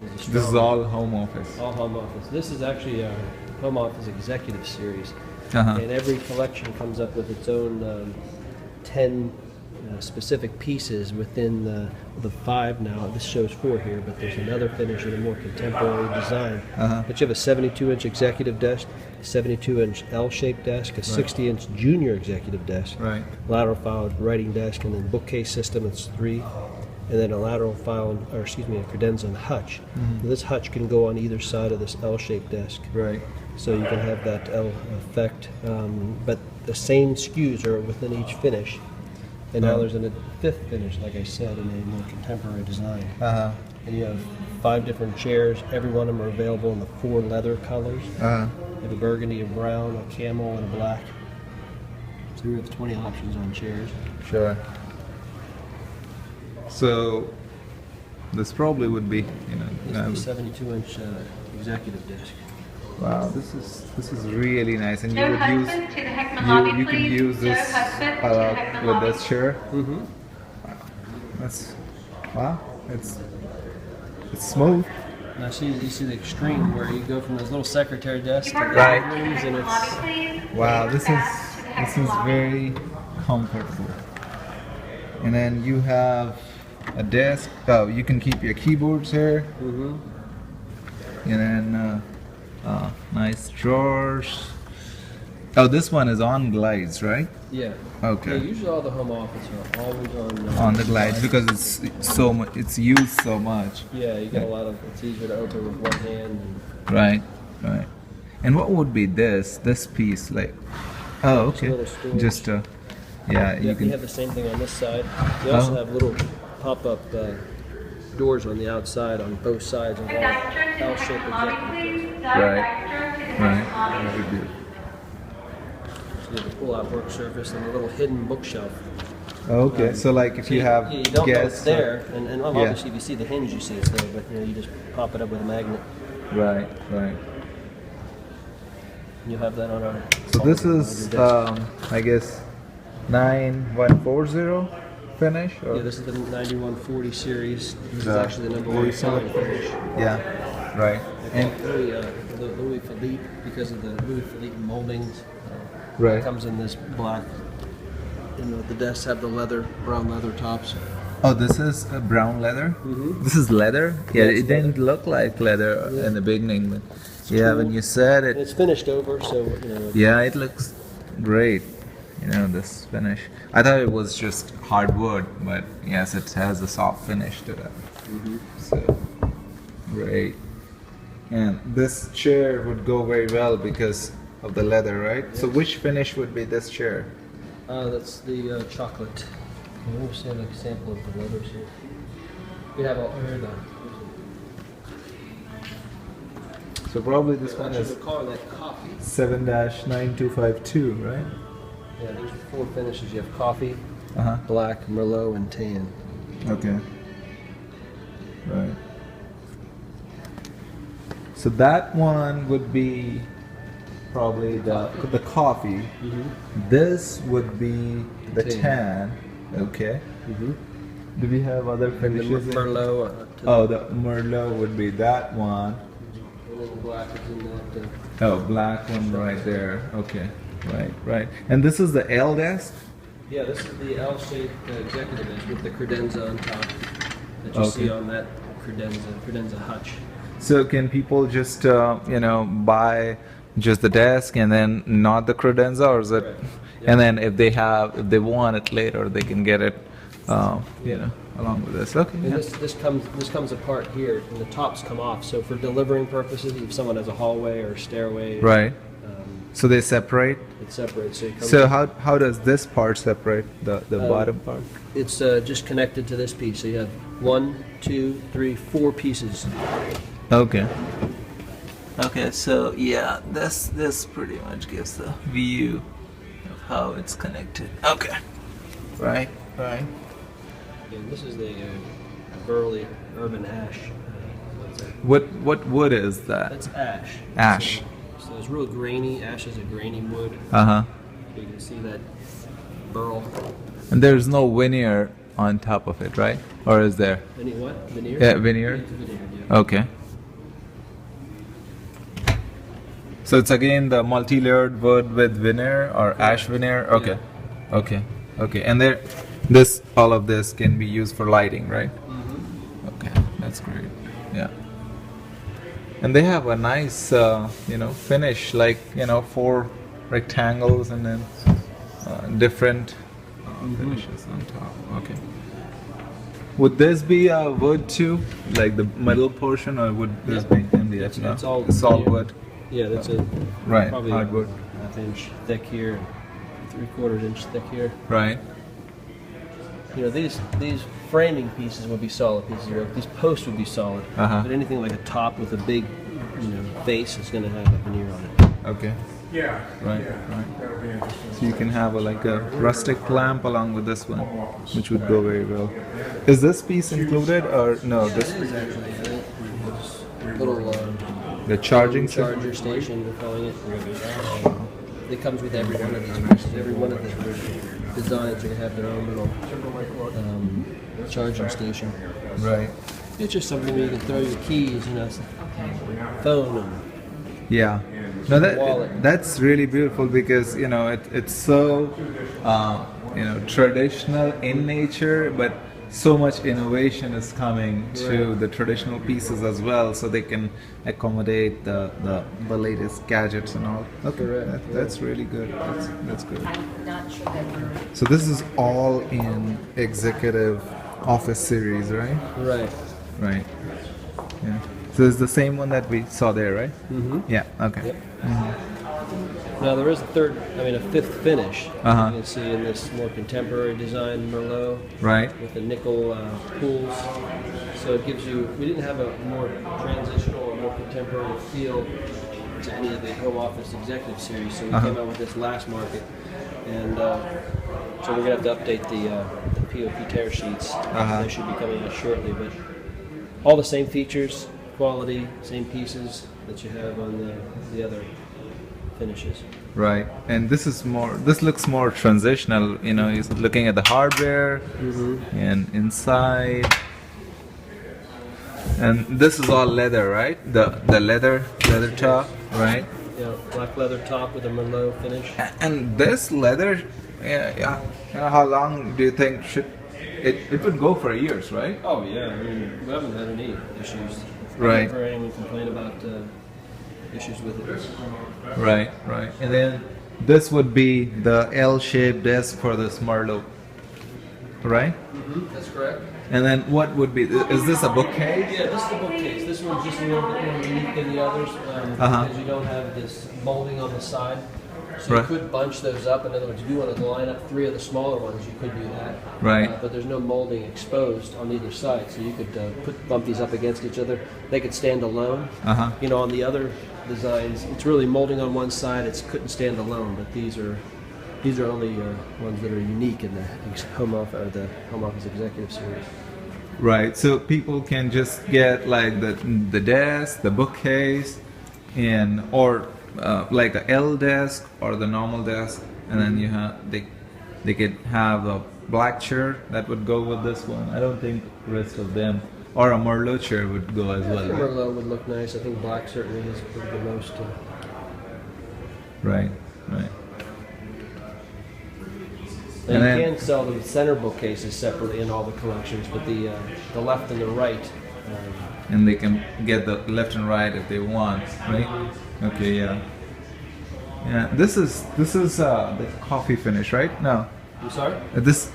This is all home office. All home office. This is actually our home office executive series. Uh-huh. And every collection comes up with its own 10 specific pieces within the 5 now. This shows 4 here, but there's another finish in a more contemporary design. But you have a 72-inch executive desk, a 72-inch L-shaped desk, a 60-inch junior executive desk, Right. lateral file writing desk, and then bookcase system, it's 3. And then a lateral file, or excuse me, a credenza and hutch. This hutch can go on either side of this L-shaped desk. Right. So you can have that L effect, but the same SKUs are within each finish. And now there's a 5th finish, like I said, in a more contemporary design. Uh-huh. And you have 5 different chairs. Every one of them are available in the 4 leather colors. Uh-huh. You have a burgundy, a brown, a camel, and a black. So we have 20 options on chairs. Sure. So this probably would be, This is the 72-inch executive desk. wow, this is really nice, and you Joe would use Husband to the Heckman lobby, you can please. use Joe this Husband to the Heckman with lobby. this chair. Mm-hmm. That's wow, it's smooth. Now you see the extreme where you go from this little secretary desk to the Right. rooms, and Lobby, it's please. Wow, this Back to the is Heckman lobby. very comfortable. And then you have a desk. Oh, you can keep your keyboards here. mm-hmm. And then nice drawers. Oh, this one is on glides, right? Yeah. Okay. Yeah, usually all the home office are always on. On the glides because it's so much. It's used so much. Yeah, you get a lot of. It's easier to open with one hand. Right. Right. And what would be this piece like? Oh, Just a okay. little storage. Just yeah, you We can. have the same thing on this side. We also Oh. have little pop-up doors on the outside on both sides of The all Dykstra to the L-shaped Heckman lobby, executive please. Doug Right. Dykstra to the Heckman Right. lobby. Very good. desks. You have a pull-out work surface and a little hidden bookshelf. Okay, so like if you have you don't know it's guests. there, and Yeah. obviously if you see the hinge, you see it's there, but you just pop it up with a magnet. Right. Right. You have that on our. So this on is your desk. I guess 9140 finish. Or? Yeah, this is the 9140 series. This is The actually the number 1 selling finish. Yeah. Right. And Louis Philippe, because of the Louis Philippe moldings. right. It comes in this black. The desks have the brown leather tops. Oh, this is brown leather. Mhm. This is leather. Yeah, it's it didn't look like leather in the beginning, but yeah, when you said And it, it's finished over, so yeah, it looks great. This finish. I thought it was just hardwood, but yes, it has a soft finish to that. So great. And this chair would go very well because of the leather, right? So which finish would be this chair? That's the chocolate. Let me see like a sample of the leathers here. We have all here the. So probably this one Actually, is we're calling that coffee. 7-9252, right? Yeah, there's 4 finishes. You have coffee, Uh-huh. black, merlot, and tan. Okay. Right. So that one would be probably the coffee. This would be the Tan. tan. Okay. Do we have other The finishes? merlot. Oh, the merlot would be that one. And then the black is in that. Oh, black one right there. Okay. Right, right. And this is the L desk? Yeah, this is the L-shaped executive desk with the credenza on top that you Okay. see on that credenza hutch. So can people just buy just the desk and then not the credenza, or is it? Correct. And then if they want it later, they can get it, along with this. Okay. And Yeah. this comes apart here, and the tops come off. So for delivering purposes, if someone has a hallway or a stairway, Right. So they separate. it separates. So, it comes So how does this part separate the bottom part? it's just connected to this piece. So you have 1, 2, 3, 4 pieces. Okay. Okay. So yeah, this pretty much gives the view of how it's connected. Okay. Right. Right. And this is the burley urban ash. What's that? What wood is that? That's ash. Ash. So it's real grainy. Ash is a grainy wood. Uh-huh. You can see that burl. And there's no veneer on top of it, right? Or is there? Any what? Veneer? Yeah, veneer. It's veneer, yeah. Okay. So it's again the multi-layered wood with veneer or ash veneer. Okay. Okay. Okay. And there, this all of this can be used for lighting, right? Okay, that's great. Yeah. And they have a nice, finish, like, 4 rectangles and then different finishes on top. Okay. Would this be wood too, like the middle portion, or would this be MDF? No? It's all It's wood. Yeah, that's a Right, probably hardwood. a half inch thick here, 3/4 inch thick here. Right. These framing pieces would be solid pieces of oak. These posts would be solid, Uh-huh. but anything like a top with a big, face is going to have a veneer on it. Okay. Yeah. Right. Yeah. Right. That'll be interesting. So you can have like a rustic lamp along with this one, which would go very well. Is this piece included or no? This It is actually. Little the charging charger station, we're calling it. It comes with every one of these pieces. Every one of the designs are going to have their own little charging station. Right. It's just something where you can throw your keys, phone and Yeah. No, wallet. that's really beautiful because it's so traditional in nature, but so much innovation is coming to the traditional pieces as well, so they can accommodate the latest gadgets and all. Okay, Correct. that's really good. That's good. I'm not sure that we're. So this is all in executive office series, right? right. Right. Yeah. So it's the same one that we saw there, right? Mm-hmm. Yeah. Okay. Yep. Now there is a fifth finish. Uh-huh. You can see in this more contemporary design Merlot Right. with the nickel pools. So it gives you. We didn't have a more transitional or more contemporary feel to any of the home office executive series. So we came out with this last market, and so we're gonna have to update the POP tear sheets. They should be coming out shortly, but all the same features, quality, same pieces that you have on the other finishes. Right. And this looks more transitional, he's looking at the hardware and inside. And this is all leather, right? The leather top, right? Black leather top with a Merlot finish. And this leather, yeah. How long do you think it would go for years, right? Oh yeah, I mean, we haven't had any issues. Right. I've never heard anyone complain about issues with it. Right. And then this would be the L-shaped desk for this Merlot, right? That's correct. And then what would be? Is this a bookcase? Yeah, this is the bookcase. This one's just a little bit more unique than the others because you don't have this molding on the side. So Right. you could bunch those up. In other words, if you wanted to line up 3 of the smaller ones, you could do that. Right. But there's no molding exposed on either side, so you could bump these up against each other. They could stand alone. On the other designs, it's really molding on one side. It couldn't stand alone, but these are only ones that are unique in the home office executive series. Right. So people can just get like the desk, the bookcase, or like a L desk or the normal desk, and then they could have a black chair that would go with this one. I don't think the rest of them, or a Merlot chair would go as I well. think Right. Merlot would look nice. I think black certainly is the most. Right. And And you then- can sell the center bookcases separately in all the collections, but the left and the right. And they can get the left and right if they want, right? Okay. Yeah. Yeah. This is the coffee finish, right? No. I'm sorry.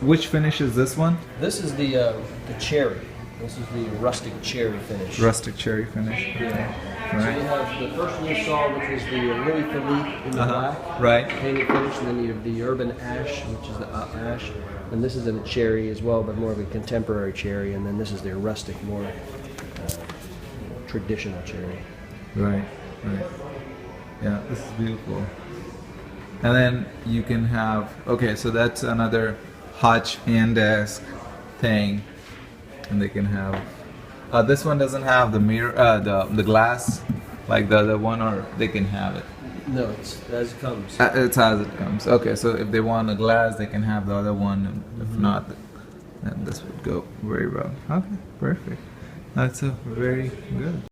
Which finish is this one? This is the cherry. This is the rustic cherry finish. Rustic cherry finish. Yeah. So you Right. have the first one you saw, which was the Louis Philippe in the black. Right. Painted finish, and then you have the urban ash, which is the ash, and this is in a cherry as well, but more of a contemporary cherry, and then this is their rustic, more traditional cherry. Right. Yeah, this is beautiful. And then you can have, okay, so that's another hutch and desk thing, and they can have. This one doesn't have the mirror, the glass, like the other one, or they can have it. No, it's as it comes. It's as it comes. Okay, so if they want a glass, they can have the other one, and if not, then this would go very well. Okay, perfect. That's a very good.